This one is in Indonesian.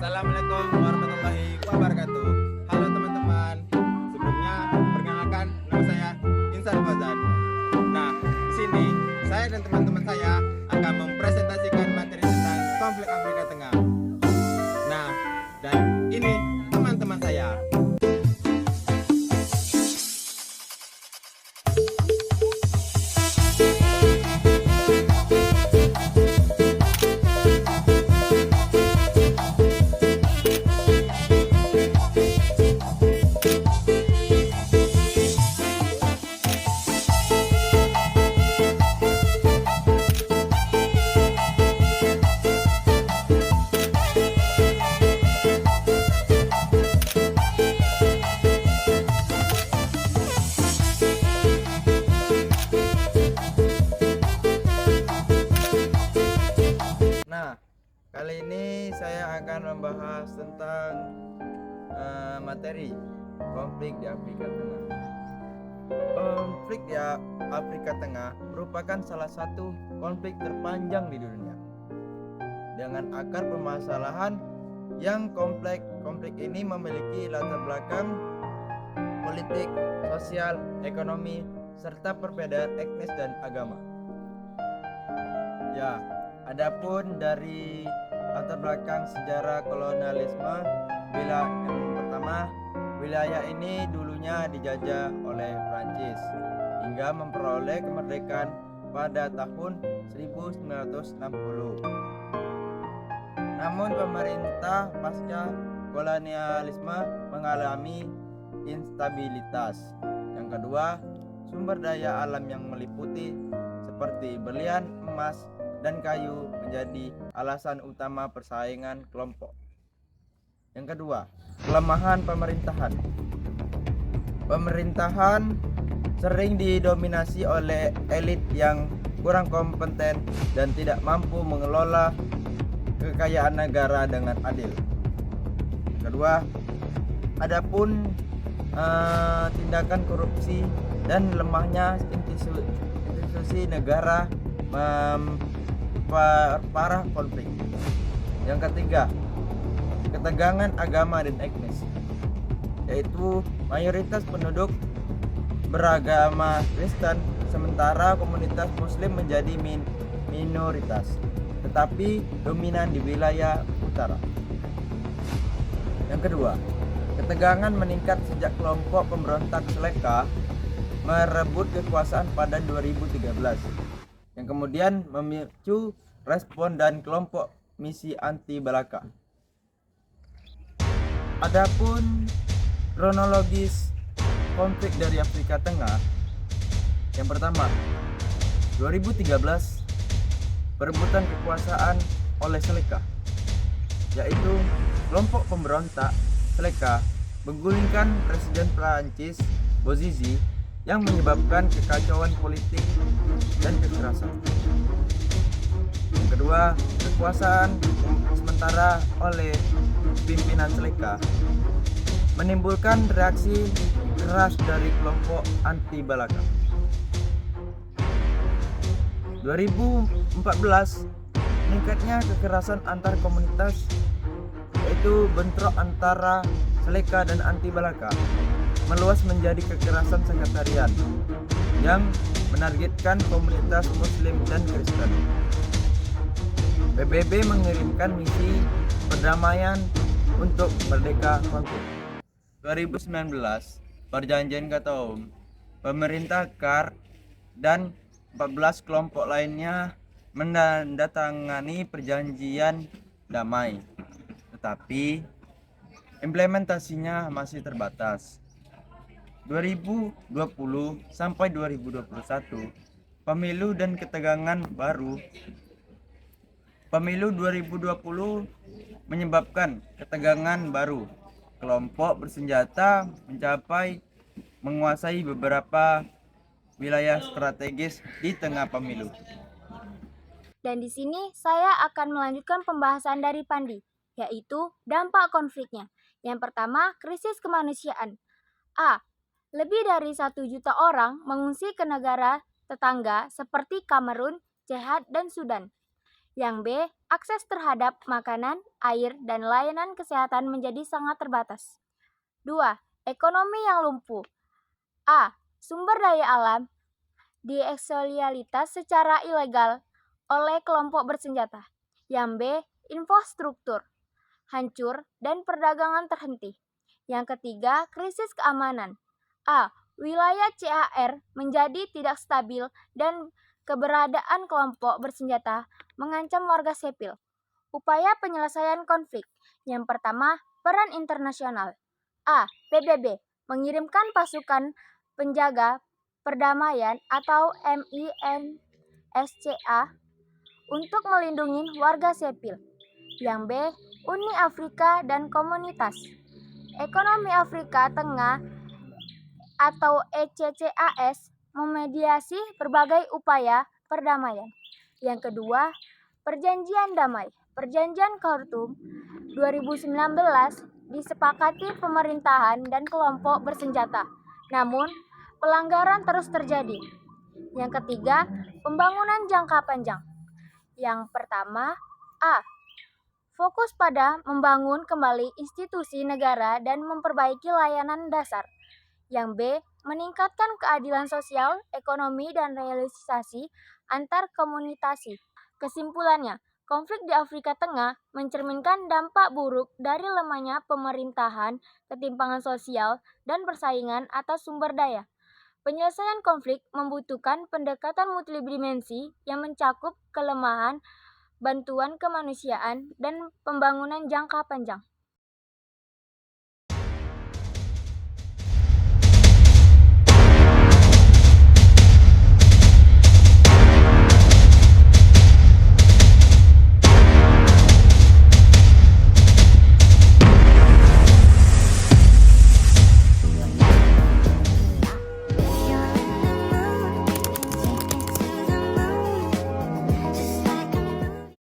Assalamualaikum warahmatullahi wabarakatuh. Halo teman-teman. Sebelumnya perkenalkan nama saya Insan Fazan. Nah, di sini saya dan teman-teman saya akan mempresentasikan materi tentang konflik Afrika Tengah. Nah, dan ini teman-teman saya. Nah, kali ini saya akan membahas tentang materi konflik di Afrika Tengah. Konflik di Afrika Tengah merupakan salah satu konflik terpanjang di dunia. Dengan akar permasalahan yang kompleks, konflik ini memiliki latar belakang politik, sosial, ekonomi, serta perbedaan etnis dan agama. Ya, adapun dari latar belakang sejarah kolonialisme, yang pertama, wilayah ini dulunya dijajah oleh Prancis hingga memperoleh kemerdekaan pada tahun 1960. Namun pemerintah pasca kolonialisme mengalami instabilitas. Yang kedua, sumber daya alam yang meliputi seperti berlian, emas, dan kayu menjadi alasan utama persaingan kelompok. Yang kedua, kelemahan pemerintahan. Pemerintahan sering didominasi oleh elit yang kurang kompeten dan tidak mampu mengelola kekayaan negara dengan adil. Yang kedua, adapun tindakan korupsi dan lemahnya institusi negara memperparah konflik. Yang ketiga, ketegangan agama dan etnis, yaitu mayoritas penduduk beragama Kristen sementara komunitas Muslim menjadi minoritas, tetapi dominan di wilayah utara. Yang kedua, ketegangan meningkat sejak kelompok pemberontak Seleka merebut kekuasaan pada 2013, yang kemudian memicu respon dan kelompok misi anti Balaka. Adapun kronologis konflik dari Afrika Tengah, yang pertama, 2013, perebutan kekuasaan oleh Seleka, yaitu kelompok pemberontak Seleka menggulingkan Presiden Prancis Bozizi yang menyebabkan kekacauan politik dan kekerasan. Yang kedua, kekuasaan sementara oleh pimpinan Seleka menimbulkan reaksi keras dari kelompok anti Balaka. 2014, meningkatnya kekerasan antar komunitas, yaitu bentrok antara Seleka dan anti Balaka meluas menjadi kekerasan sekretarian yang menargetkan komunitas Muslim dan Kristen. PBB mengirimkan misi perdamaian untuk merdeka konflik. 2019, perjanjian Khartoum, pemerintah KAR dan 14 kelompok lainnya menandatangani perjanjian damai, tetapi implementasinya masih terbatas. 2020 sampai 2021, pemilu dan ketegangan baru. Pemilu 2020 menyebabkan ketegangan baru. Kelompok bersenjata menguasai beberapa wilayah strategis di tengah pemilu. Dan di sini saya akan melanjutkan pembahasan dari Pandi, yaitu dampak konfliknya. Yang pertama, krisis kemanusiaan. A. Lebih dari 1 juta orang mengungsi ke negara tetangga seperti Kamerun, Chad, dan Sudan. Yang B, akses terhadap makanan, air, dan layanan kesehatan menjadi sangat terbatas. 2. Ekonomi yang lumpuh. A. Sumber daya alam dieksploitasi secara ilegal oleh kelompok bersenjata. Yang B, infrastruktur hancur dan perdagangan terhenti. Yang ketiga, krisis keamanan. A. Wilayah CAR menjadi tidak stabil dan keberadaan kelompok bersenjata mengancam warga sipil. Upaya penyelesaian konflik. Yang pertama, peran internasional. A. PBB mengirimkan pasukan penjaga perdamaian atau MINSCA untuk melindungi warga sipil. Yang B. Uni Afrika dan komunitas ekonomi Afrika Tengah atau ECCAS memediasi berbagai upaya perdamaian. Yang kedua, perjanjian damai. Perjanjian Khartoum 2019 disepakati pemerintahan dan kelompok bersenjata. Namun, pelanggaran terus terjadi. Yang ketiga, pembangunan jangka panjang. Yang pertama, A. Fokus pada membangun kembali institusi negara dan memperbaiki layanan dasar. Yang B. Meningkatkan keadilan sosial, ekonomi, dan realisasi antar komunitas. Kesimpulannya, konflik di Afrika Tengah mencerminkan dampak buruk dari lemahnya pemerintahan, ketimpangan sosial, dan persaingan atas sumber daya. Penyelesaian konflik membutuhkan pendekatan multidimensi yang mencakup kelemahan, bantuan kemanusiaan, dan pembangunan jangka panjang.